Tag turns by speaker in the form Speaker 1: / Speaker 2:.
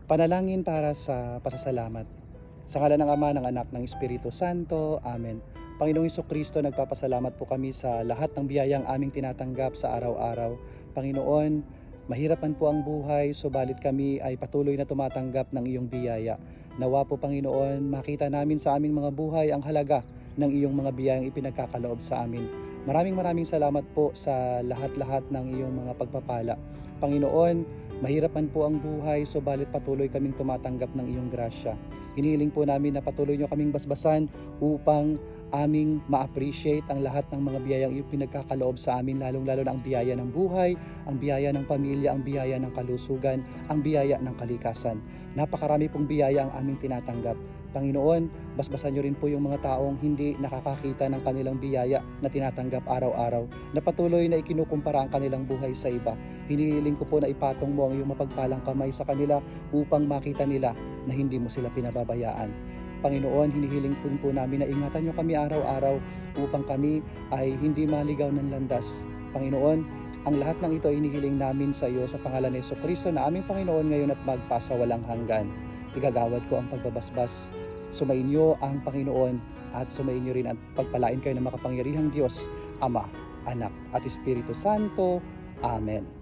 Speaker 1: Panalangin para sa pasasalamat. Sa ngalan ng Ama, ng Anak, ng Espiritu Santo. Amen. Panginoong Kristo, nagpapasalamat po kami sa lahat ng biyayang aming tinatanggap sa araw-araw. Panginoon, mahirap man po ang buhay, subalit kami ay patuloy na tumatanggap ng iyong biyaya. Nawa po, Panginoon, makita namin sa aming mga buhay ang halaga ng iyong mga biyayang ipinagkakaloob sa amin. Maraming salamat po sa lahat-lahat ng iyong mga pagpapala. Panginoon, mahirap man po ang buhay, subalit patuloy kaming tumatanggap ng iyong grasya. Hinihiling po namin na patuloy nyo kaming basbasan upang aming ma-appreciate ang lahat ng mga biyayang iyong pinagkakaloob sa amin, lalong-lalo na ang biyaya ng buhay, ang biyaya ng pamilya, ang biyaya ng kalusugan, ang biyaya ng kalikasan. Napakarami pong biyaya ang aming tinatanggap. Panginoon, basbasan nyo rin po yung mga taong hindi nakakakita ng kanilang biyaya na tinatanggap araw-araw, na patuloy na ikinukumpara ang kanilang buhay sa iba. Hinihiling ko po na ipatong mo ang iyong mapagpalang kamay sa kanila upang makita nila na hindi mo sila pinababayaan. Panginoon, hinihiling po namin na ingatan nyo kami araw-araw upang kami ay hindi maligaw ng landas. Panginoon, ang lahat ng ito ay hinihiling namin sa iyo sa pangalan ni Jesucristo na aming Panginoon ngayon at magpasawalang hanggan. Igagawad ko ang pagbabasbas. Sumainyo ang Panginoon at sumainyo rin at pagpalain kayo ng makapangyarihang Diyos, Ama, Anak at Espiritu Santo. Amen.